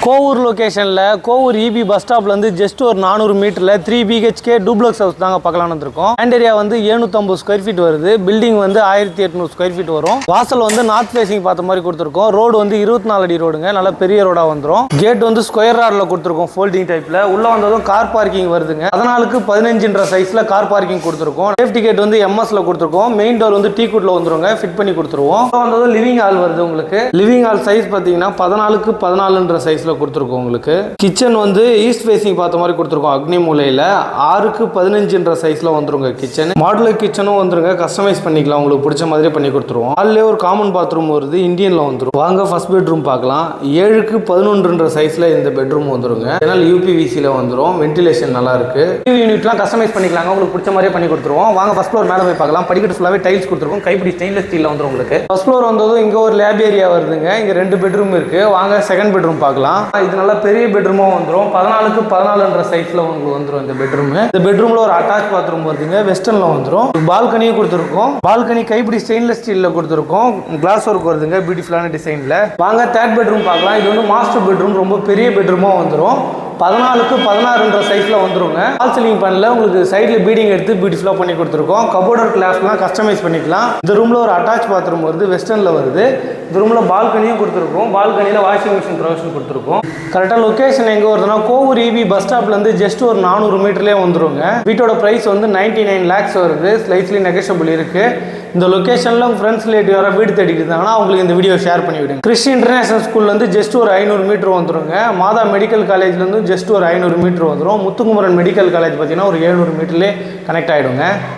கோவூர் லொகேஷனில் Kovur EB bus ஸ்டாப்லேருந்து just ஒரு 400 மீட்டரில் 3 BHK டூப்ளக்ஸ் ஹவுஸ் தாங்க பார்க்கலான்னு வந்திருக்கோம். லேண்ட் ஏரியா வந்து 750 ஸ்கொயர் ஃபீட் வருது. பில்டிங் வந்து 1800 ஸ்கொயர் ஃபீட் வரும். வாசல் வந்து நார்த் ஃபேசிங் பார்த்த மாதிரி கொடுத்துருக்கோம். ரோடு வந்து 24 அடி ரோடுங்க, நல்ல பெரிய ரோடாக வந்துடும். கேட் வந்து ஸ்கொயர் ராடில் கொடுத்துருக்கோம், ஃபோல்டிங் டைப்பில். உள்ள வந்ததும் கார் பார்க்கிங் வருதுங்க. 14க்கு 15 சைஸில் கார் பார்க்கிங் கொடுத்துருக்கோம். சேஃப்டி கேட் வந்து எம்எஸ்ல கொடுத்துருக்கோம். மெயின் டோர் வந்து டீ-குட்ல வந்துருங்க, ஃபிட் பண்ணி கொடுத்துருவோம். வந்ததும் லிவிங் ஹால் வருது. உங்களுக்கு லிவிங் ஹால் சைஸ் பார்த்தீங்கன்னா 14க்கு 14 சைஸில் கொடுத்துருக்கோம். உங்களுக்கு கிச்சன் வந்து ஈஸ்ட் ஃபேசிங் பார்த்த மாதிரி கொடுத்துருக்கோம். அக்னி மூலையில் 6க்கு 15 சைஸ்ல வந்துருங்க. கிச்சன் மாடுலர் கிச்சனும் வந்துருங்க, கஸ்டமைஸ் பண்ணிக்கலாம், உங்களுக்கு பிடிச்ச மாதிரி பண்ணி கொடுத்துருவோம். ஹால்லே ஒரு காமன் பாத்ரூம் வருது, இந்தியன்ல வந்துடும். வாங்க ஃபர்ஸ்ட் பெட்ரூம் பார்க்கலாம். 7க்கு 11 சைஸ்ல இந்த பெட்ரூம் வந்துருங்க. அதனால யூபிவிசில வந்துடும். வென்டிலேஷன் நல்லா இருக்கு. யூனிட்லாம் கஸ்டமைஸ் பண்ணிக்கலாங்க, உங்களுக்கு பிடிச்ச மாதிரியே பண்ணி கொடுத்துருவோம். வாங்க ஃபர்ஸ்ட் ஃப்ளோர் மேலே போய் பார்க்கலாம். படிக்கட்டு ஃபுல்லாவே டைல்ஸ் கொடுத்துருக்கோம். கைப்பிடி ஸ்டெயின்லெஸ் ஸ்டீல்ல வந்துடும். உங்களுக்கு ஃபர்ஸ்ட் ஃப்ளோர் வந்ததும் இங்க ஒரு லேப் ஏரியா வருதுங்க. இங்க 2 பெட்ரூம் இருக்கு. வாங்க செகண்ட் பெட்ரூம் பார்க்கலாம். இது நல்லா பெரிய பெட்ரூமா வந்துடும். 14க்கு 14 சைஸ்ல உங்களுக்கு வந்துடும் இந்த பெட்ரூம். இந்த பெட்ரூம்ல ஒரு அட்டாச் பாத்ரூம் வருதுங்க, வெஸ்டர்ன்ல வந்துடும். பால்கனியும் கொடுத்துருக்கோம். பால்கனி கைப்பிடி ஸ்டெயின்லெஸ் ஸ்டீல்ல கொடுத்துருக்கோம். கிளாஸ் ஒர்க் வருதுங்க, பியூட்டிஃபுல்லான டிசைன்ல. வாங்க தேர்ட் பெட்ரூம் பார்க்கலாம். இது வந்து மாஸ்டர் பெட்ரூம், ரொம்ப பெரிய பெட்ரூமா வந்துடும். 14க்கு 16 சைஸ்ல வந்துருங்க. வால் சீலிங் பண்ணல, உங்களுக்கு சைடுல பீடிங் எடுத்து பியூட்டிஃபுல்லா பண்ணி கொடுத்துருக்கோம். கபோர்டர் கிளாஸ்லாம் கஸ்டமைஸ் பண்ணிக்கலாம். இந்த ரூம்ல ஒரு அட்டாச் பாத்ரூம் வருது, வெஸ்டர்ன்ல வருது. இந்த ரூம்ல பால்கனியும் கொடுத்துருக்கோம். பால்கனியில வாஷிங் மிஷின் ப்ரொவிஷன் கொடுத்துருக்கோம். கரெக்டாக லொகேஷன் எங்கே வருதுன்னா கோவூர் இபி பஸ் ஸ்டாப்லேருந்து ஜஸ்ட் ஒரு 400 மீட்டர்லேயே வந்துருங்க. வீட்டோட ப்ரைஸ் வந்து 99 lakhs வருது. ஸ்லைட்லி நெகஷபிள் இருக்கு. இந்த லொகேஷனில் உங்கள் ஃப்ரெண்ட்ஸ் ரிலேட்டிவ் யாராவது வீடு தேடிட்டு இருந்தாங்கன்னா அவங்களுக்கு இந்த வீடியோ ஷேர் பண்ணி விடுங்க. கிறிஸ்டி இன்டர்நேஷனல் ஸ்கூல்லேருந்து ஜஸ்ட் ஒரு 500 மீட்டர் வந்துருங்க. மாதா மெடிக்கல் காலேஜ்லேருந்து ஜஸ்ட் ஒரு 500 மீட்டர் வந்துடும். முத்துக்குமரன் மெடிக்கல் காலேஜ் பார்த்தீங்கன்னா ஒரு 700 மீட்டர்லேயே கனெக்ட் ஆகிடுங்க.